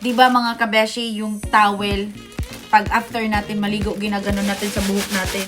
Di ba mga kabeshi, yung towel, pag after natin maligo, ginaganon natin sa buhok natin.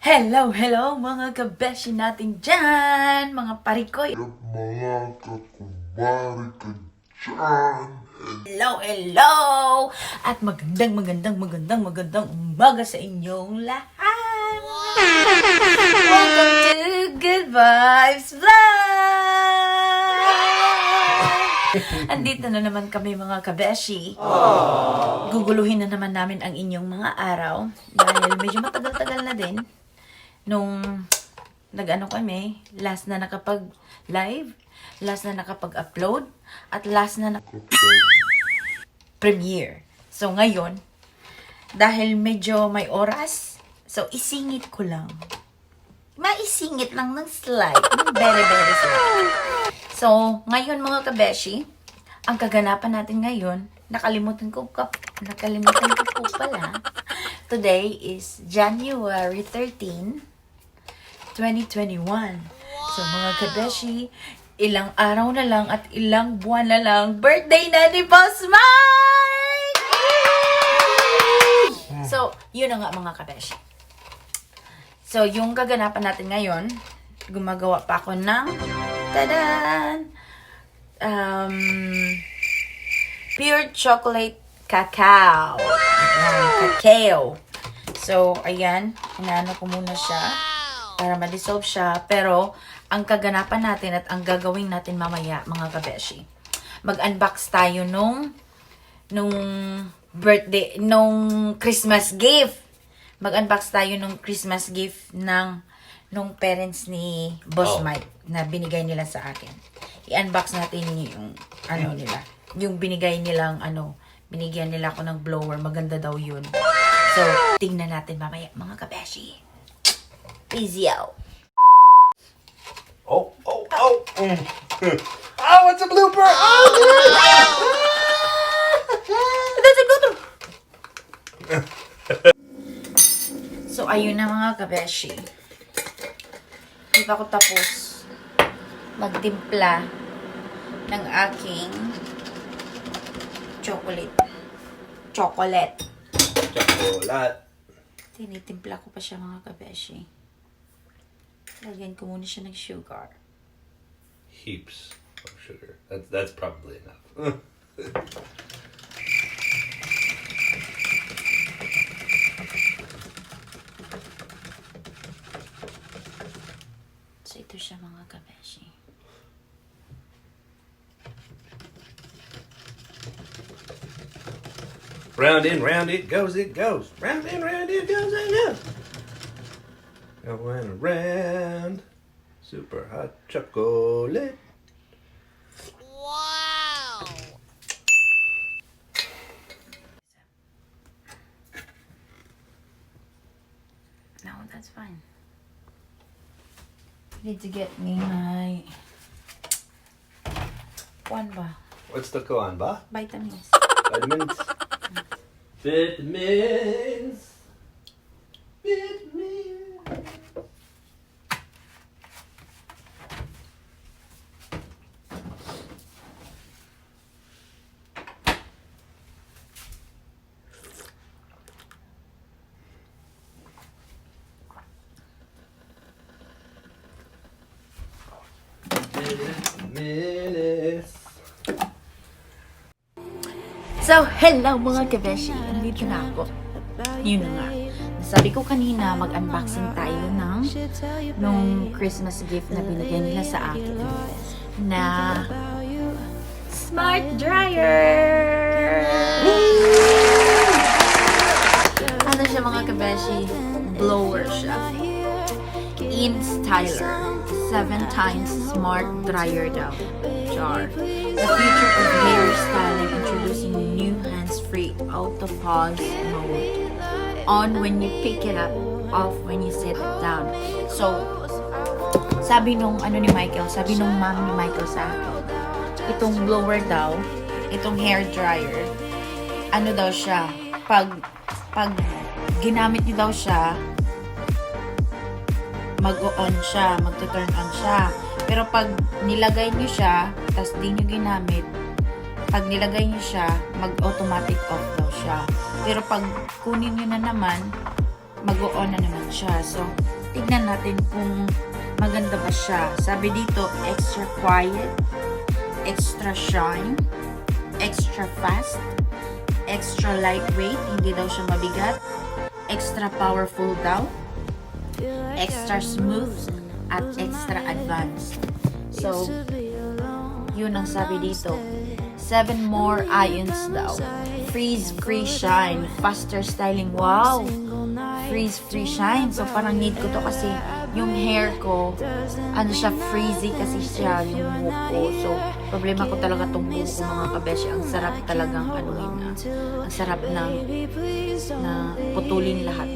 Hello, hello mga kabeshi natin dyan, mga parikoy. Mga kakumari ka dyan. Hello, hello! At magandang umaga sa inyong lahat. Welcome to Good Vibes Vlog! Andito na naman kami mga kabeshi. Guguluhin na naman namin ang inyong mga araw. Dahil medyo matagal-tagal na din. Nung nag-ano kami, last na nakapag-live, last na nakapag-upload, at last na premiere. So ngayon, dahil medyo may oras, so isingit ko lang. Maisingit lang ng slide. Very slide. So, ngayon mga kabeshi, ang kaganapan natin ngayon, nakalimutan ko po pala. Today is January 13, 2021. So mga kabeshi, ilang araw na lang at ilang buwan na lang, birthday na ni Boss Mike! So, yun na nga mga kabeshi. So, yung kaganapan natin ngayon, gumagawa pa ako ng tadan! Pure chocolate cacao. Cacao. So, ayan, inaano ko muna siya para ma-dissolve siya. Pero, ang kaganapan natin at ang gagawin natin mamaya, mga kabeshi, mag-unbox tayo nung birthday, nung Christmas gift. Mag-unbox tayo nung Christmas gift nung parents ni Boss Mike na binigay nila sa akin. I-unbox natin yung nila. Yung binigay nilang binigyan nila ako ng blower. Maganda daw yun. So, tingnan natin mamaya, mga kabeshi. Peace out. Oh. Oh, it's a blooper! Oh, So, ayun na mga kabeshi. Hindi pa ako tapos magtimpla ng aking chocolate. Tinitimpla ko pa siya mga kabeshi. Lagyan ko muna siya ng sugar. Heaps of sugar. That's probably enough. So, ito siya mga kabeshi. Round in, round it goes, it goes. Round in, round it goes, it goes. Going around. Super hot chocolate. Wow! No, that's fine. I need to get me my What's the koan ba? vitamins. Vitamins. Vitamins. So, hello mga kabeshi. Andito na ako. Yun na nga. Sabi ko kanina, mag-unboxing tayo nung Christmas gift na binigyan nila sa akin. Na Smart Dryer! Ano siya mga kabeshi? Blower siya. In Styler. 7 times Smart Dryer daw. Jar. The future of hair styling, introducing new hands-free auto pause mode. On when you pick it up, off when you set it down. So, sabi nung sabi nung mom ni Michael sa akin, itong blower daw, itong hair dryer, ano daw siya, pag ginamit niyo daw siya, mag-on siya, magto-turn on siya. Pero pag nilagay niyo siya, tas di niyo ginamit, pag nilagay niyo siya, mag-automatic off daw siya. Pero pag kunin niyo na naman, mag-on na naman siya. So, tignan natin kung maganda ba siya. Sabi dito, extra quiet, extra shine, extra fast, extra lightweight, hindi daw siya mabigat, extra powerful daw, extra smooth, at extra advanced. So, yun ang sabi dito. 7 more ions daw. Freeze, free shine, faster styling. Wow! Freeze, free shine. So, parang need ko to kasi yung hair ko, ano siya, frizzy kasi siya, yung buhok ko. So, problema ko talaga tong buhok ko, mga kabeshi. Ang sarap talagang anuhin na. Ang sarap na putulin lahat.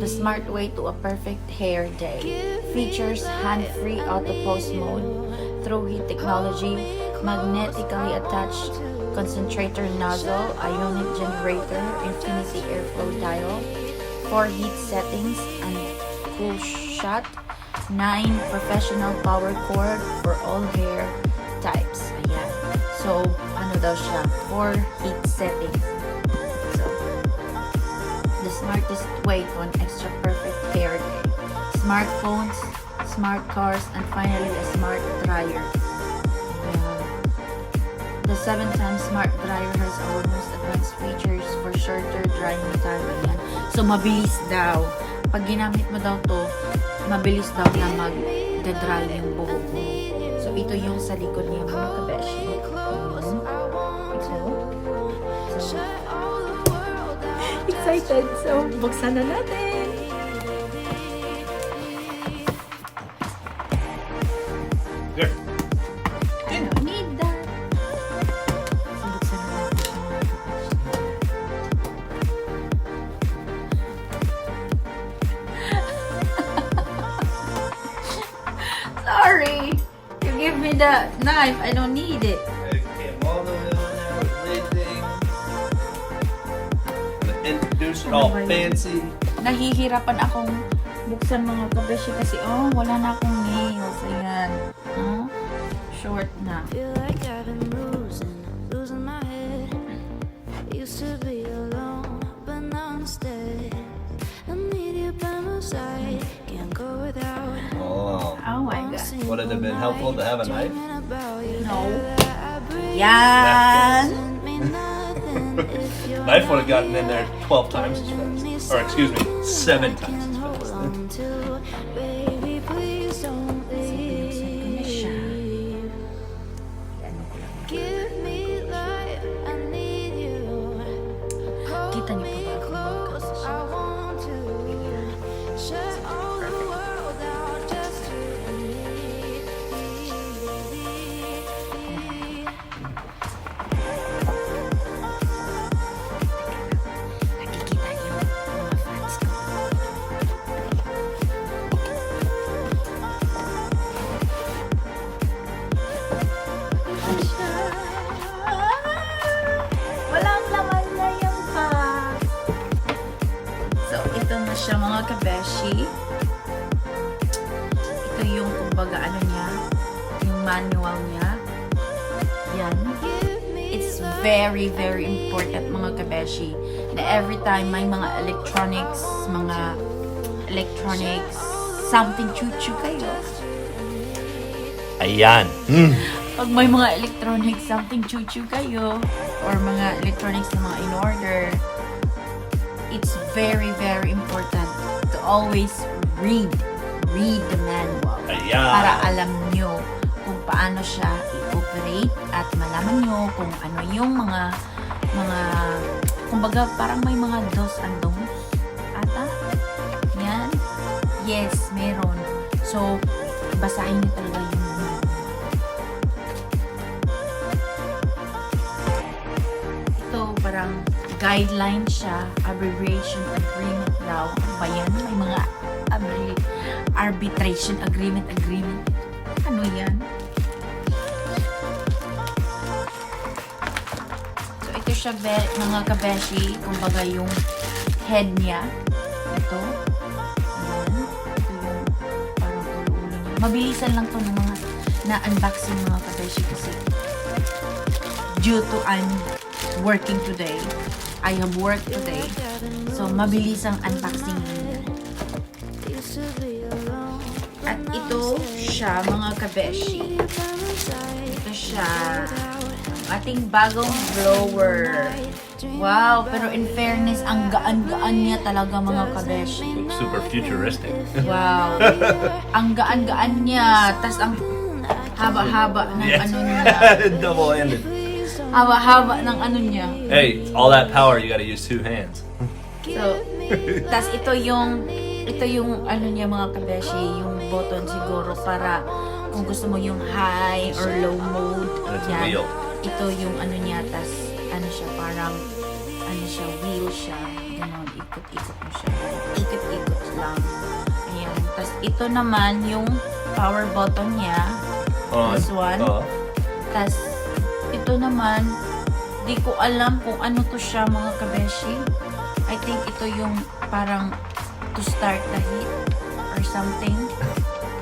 The smart way to a perfect hair day. Features hand-free auto pose mode, through heat technology, magnetically attached concentrator nozzle, ionic generator, infinity airflow dial, 4 heat settings and cool shot, 9 professional power cord for all hair types. Ayan. So, ano daw siya? 4 heat settings. So, the smartest way to an extra perfect hair day. Smartphones, smart cars, and finally a smart dryer. The 7-time smart dryer has our most advanced features for shorter drying time. Ayan. So, mabilis daw. Pag ginamit mo daw to, mabilis daw na mag-dry yung buhok mo. So, ito yung sa likod niya, mga kabeshi. So, excited. So, buksan na natin. There. I don't need that. So, buksan na natin siya, mga kabeshi. Sorry. You give me the knife. I don't need it. It came all the way on there with lid thing. Introduce it all fancy. Nahihirapan akong buksan, mga kabeshi, kasi wala na akong nails. Ayan. Short na. Feel like I've been losing my head. Used to be alone, but now instead I need you by my side. Can't go without. Oh. Oh my God. Would it have been helpful to have a knife? No. Yan. Knife would have gotten in there 12 times as fast. Or excuse me, 7 times as fast. Baby, please don't leave. Give me life, I need you. Kita niyo po ba ako, mga Close, kabeshi? I want to shut all the world out just to leave. Nakikita niyo, mga fans ko. Walang laman na yung box. So, ito na siya, mga kabeshi. Ito yung, kumbaga, ano niya, yung manual niya. Yan. It's very, very important, mga kabeshi, na every time may mga electronics, something chuchu kayo. Ayan. Pag may mga electronics, something chuchu kayo, or mga electronics na mga in order, it's very, very important to always read the manual. Ayan. Para alam nyo kung paano siya i-operate at malaman nyo kung ano yung mga kumbaga parang may mga dos and don'ts ata. Yan. Yes, meron. So, basahin nyo talaga yung manual. Ito parang guideline siya, abbreviation agreement daw. Ano ba yan? May mga arbitration agreement. Ano yan? So, ito siya, mga kabeshi. Kumbaga yung head niya. Ito. Ayan. Ito yung parang ulo niya. Mabilisan lang to ng mga na-unboxing mga kabeshi kasi due to I'm working today. I have worked today. So, mabilis ang unboxing niya. At ito siya, mga kabeshi. Ito siya. Ating bagong blower. Wow, pero in fairness, ang gaan-gaan niya talaga, mga kabeshi. Looks super futuristic. Wow. Ang gaan-gaan niya. Tas ang haba-haba ng ano niya. Double-handed. Haba-haba ng ano niya. Hey, all that power, you gotta use 2 hands. So, tas ito yung ano niya, mga kabeshi, yung button siguro para kung gusto mo yung high or low mode. And it's a Yan. wheel. Ito yung ano niya, tas ano siya, parang ano siya, wheel siya. Ganon, ikot-ikot mo siya. Ikot-ikot lang. Ayan. Tas ito naman yung power button niya. On. This one. Off. Tas ito naman, di ko alam kung ano to siya, mga kabeshi. I think ito yung parang to start the heat or something.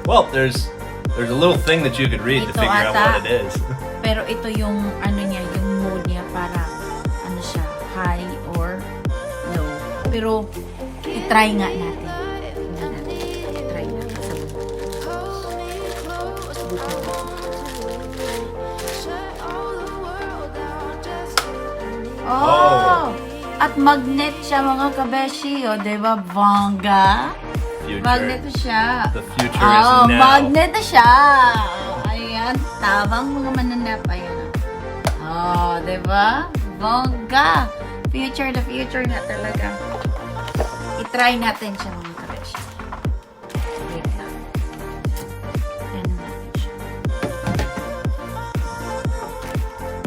Well, there's a little thing that you could read to Ito figure out ata. what it is. Pero ito yung ano niya, yung mode niya para ano siya, high or low. Pero i-try nga natin. Tingnan natin. I-try natin sa Oh! At magnet siya, mga kabeshi. O, diba? Bongga. Magnet Future. siya. The future is Oh, now. magnet na siya. Ayan, tabang mga mananap. Ayan. Oh, diba? Bongga. Future, the future na talaga. I-try natin siya, mga kabeshi. Wait lang. Tignan natin siya.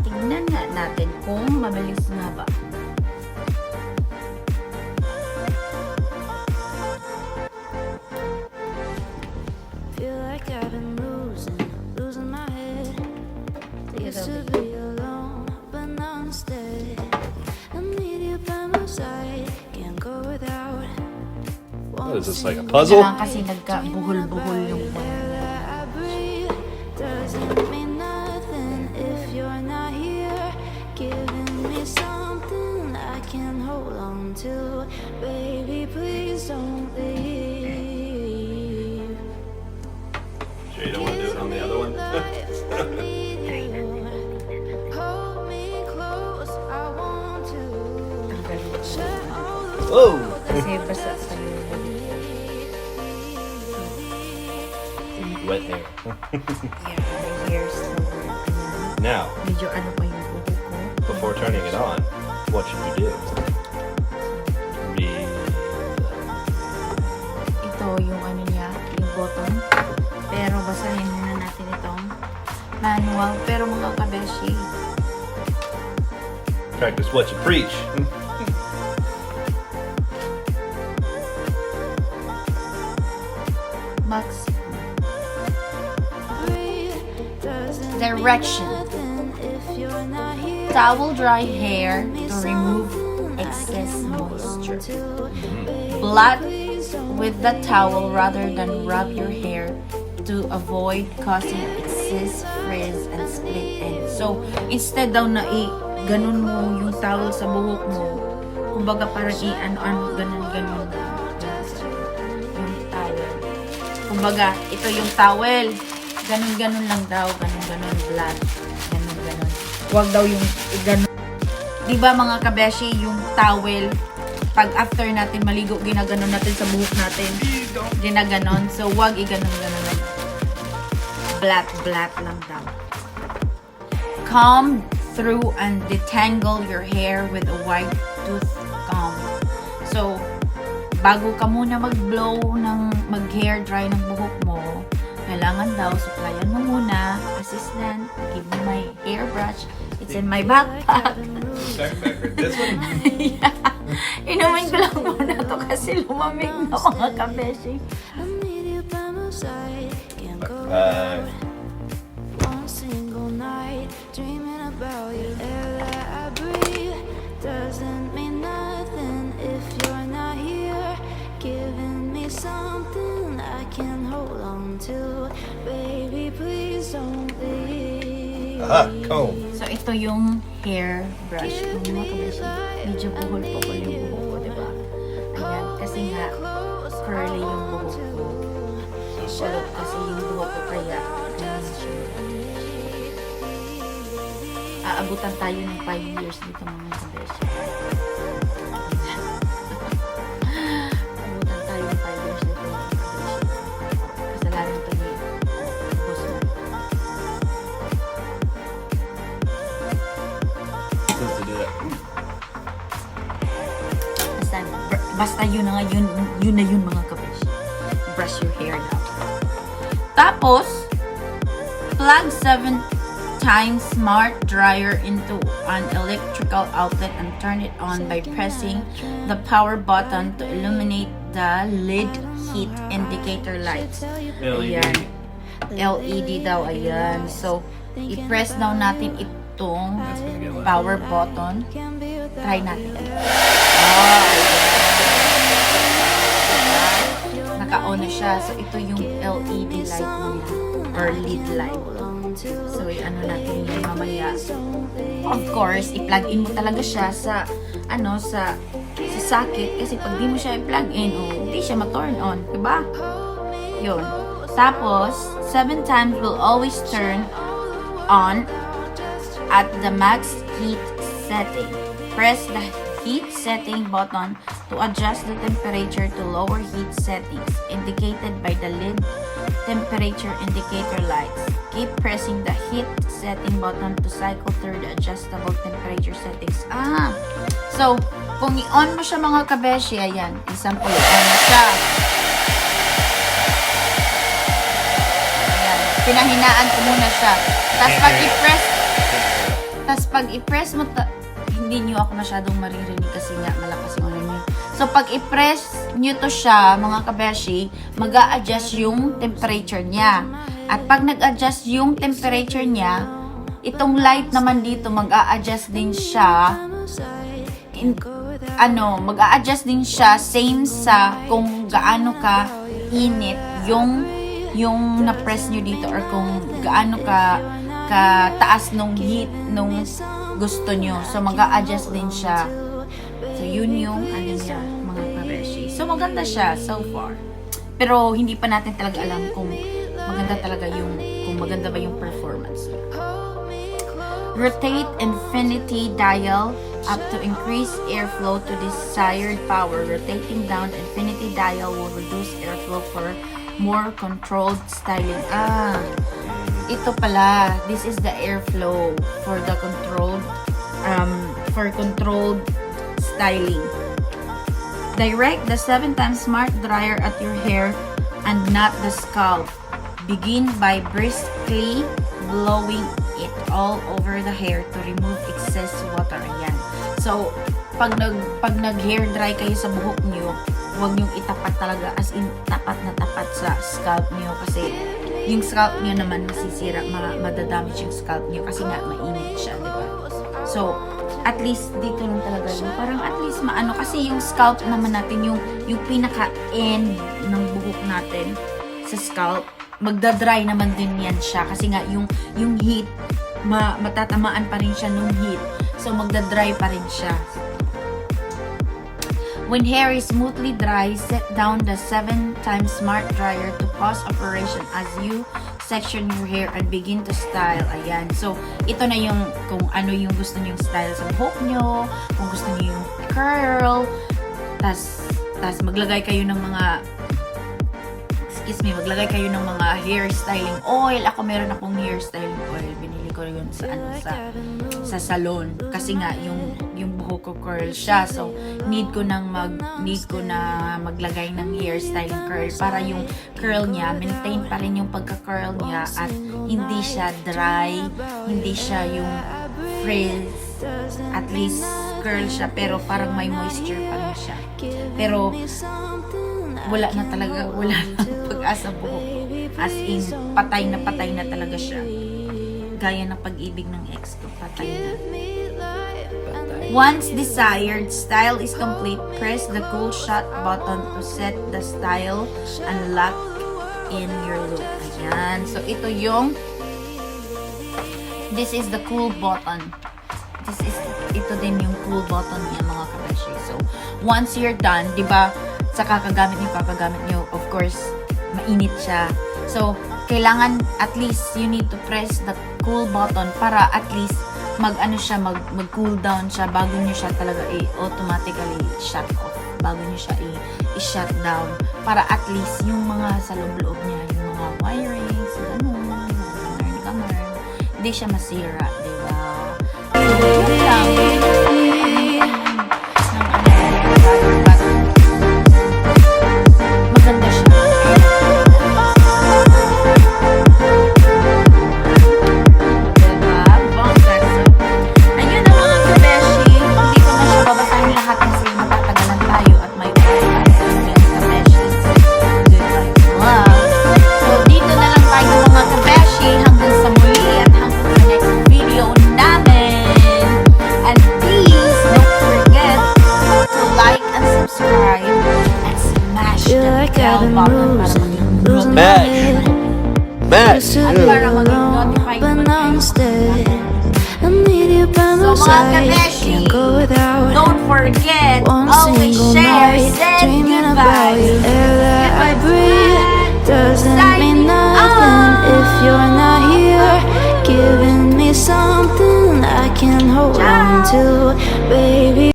Tignan nga natin kung mabilis nga ba. Feel like I've been losing my head. Used to be alone, but now instead I need you by my side. Can't go without. What is this, like a puzzle? Kailangan kasi nagka-buhol-buhol yung I breathe doesn't mean nothing if you're not here, giving me something I can hold on to. Baby, please don't leave. Sure you don't want to do it on the other one? Hold me close, I want to. Whoa! Kasi basta sa'yo. Wet hair. Yeah, my hair still wet. Now, Medyo ano pa yung buhok ko. before turning it on, what should you do? Read. Ito yung ano niya, yung button. Pero basahin muna natin itong manual. Pero mga kabeshi, Practice what you preach. box direction. Towel dry hair to remove excess moisture. Blot with the towel rather than rub your hair to avoid causing excess frizz and split ends. So, instead daw na ganun mo yung towel sa buhok mo, kumbaga parang ano, ganun. Yung towel. Kumbaga, ito yung towel. Ganun lang daw. Ganun, blot. Ganun. Huwag daw yung ganun. Diba mga kabeshi, yung towel, pag after natin maligo, ginaganon natin sa buhok natin. Ginaganon. So, huwag iganon lang. Blot lang daw. Comb through and detangle your hair with a wide tooth comb. So, bago ka muna mag-blow mag-hair dry ng buhok mo, kailangan daw, supplyan mo muna, assistant, give me my hairbrush. It's in my backpack. Backpack. This one? Lumamig na mga kabeshi. I need you by my side. Can't go Bye. one single night dreaming about you. Air that I breathe doesn't mean nothing if you're not here, giving me something I can hold on to. Baby, please don't leave. Comb. So, ito yung hair brush ko, mga kabeshi. Medyo buhol-buhol yung buhok ko, diba? Ayan, kasi nga, curly yung buhok ko. Kulot kasi yung buhok ko, kaya, aabutan tayo ng 5 years dito, mga kabeshi. Aabutan tayo ng 5 years dito, mga kabeshi. Kasalanan to ni boss mo. Supposed to do that. Basta yun na nga, yun na yun mga kabeshi. Brush your hair now. Tapos, plug 7 times smart dryer into an electrical outlet and turn it on by pressing the power button to illuminate the LED heat indicator lights. LED. Ayan. LED daw, ayan. So, i-press daw natin itong power button. Try natin. Naka-on na siya. So, ito yung LED light niya. Or LED light. So, ano natin yun mamaya. Of course, i-plug in mo talaga siya sa, sa socket. Kasi pag di mo siya i-plug in, hindi siya ma-turn on. Diba? Yun. Tapos, 7 times will always turn on at the max heat setting. Press the heat setting button to adjust the temperature to lower heat settings indicated by the LED temperature indicator lights. Keep pressing the heat setting button to cycle through the adjustable temperature settings. So, kung i-on mo siya mga kabeshi, ayan, example, i-on mo siya. Ayan, pinahinaan ko muna siya. Tapos pag i-press mo, hindi nyo ako masyadong maririnig kasi nga malakas yung ano nyo. So, pag i-press nyo to siya, mga kabeshi, mag-a-adjust yung temperature niya. At pag nag-adjust yung temperature niya, itong light naman dito, mag-a-adjust din siya. Mag-a-adjust din siya, same sa kung gaano ka init yung na-press nyo dito or kung gaano ka taas nung heat nung gusto nyo. So, mag-a-adjust din siya. So, yun yung niya, mga kabeshi. So, maganda siya so far. Pero, hindi pa natin talaga alam kung maganda ba yung performance niya. Rotate infinity dial up to increase airflow to desired power. Rotating down the infinity dial will reduce airflow for more controlled styling. Ito pala, this is the airflow for the controlled styling. Direct the 7 times smart dryer at your hair and not the scalp. Begin by briskly blowing it all over the hair to remove excess water. Ayan. So, pag nag-hair dry kayo sa buhok nyo, huwag nyong itapat talaga, as in tapat na tapat sa scalp nyo kasi yung scalp nyo naman masisira, madadamage yung scalp nyo kasi nga mainit siya, di ba? So, at least dito lang talaga yung parang at least maano kasi yung scalp naman natin, yung pinaka-end ng buhok natin sa scalp, magdadry naman din yan siya kasi nga yung heat, matatamaan pa rin siya ng heat. So, magdadry pa rin siya. When hair is smoothly dry, set down the 7 times smart dryer to pause operation as you section your hair and begin to style. Ayan. So, ito na yung kung ano yung gusto niyo style sa buhok nyo, kung gusto niyo yung curl, tas maglagay kayo ng mga maglagay kayo ng mga hair styling oil. Ako meron akong hair styling oil. Binili ko yun sa salon kasi nga yung buhok ko curl siya. So need ko na maglagay ng hair styling curl para yung curl niya maintain pa rin yung pagka-curl niya at hindi siya dry, hindi siya yung frizz, at least curl siya, pero parang may moisture pa rin siya. Pero, wala na talaga, wala na pag-asa buhok. As in, patay na talaga siya. Gaya ng pag-ibig ng ex ko, patay na. Once desired style is complete, press the cool shot button to set the style and lock in your look. Ayan. So, ito yung this is the cool button. Ito din yung cool button niya, mga kabeshi. So, once you're done, di ba, sa kakagamit nyo, of course, mainit siya. So, kailangan at least you need to press the cool button para at least mag-cool down siya bago nyo siya talaga automatically shut off. Bago nyo siya i-shut down. Para at least yung mga sa loob-loob niya, yung mga wirings, gamar, hindi siya masira, diba? So, yun lang. Maganda siya. Mash. Para maging notified But mo now instead, I need you by my So, mga side. kabeshi, Can't go without don't forget, one always single share, night, send dreaming good about you. vibes. Air that I breathe doesn't mean Signing nothing off. if you're not here, giving me something I can hold on to, baby.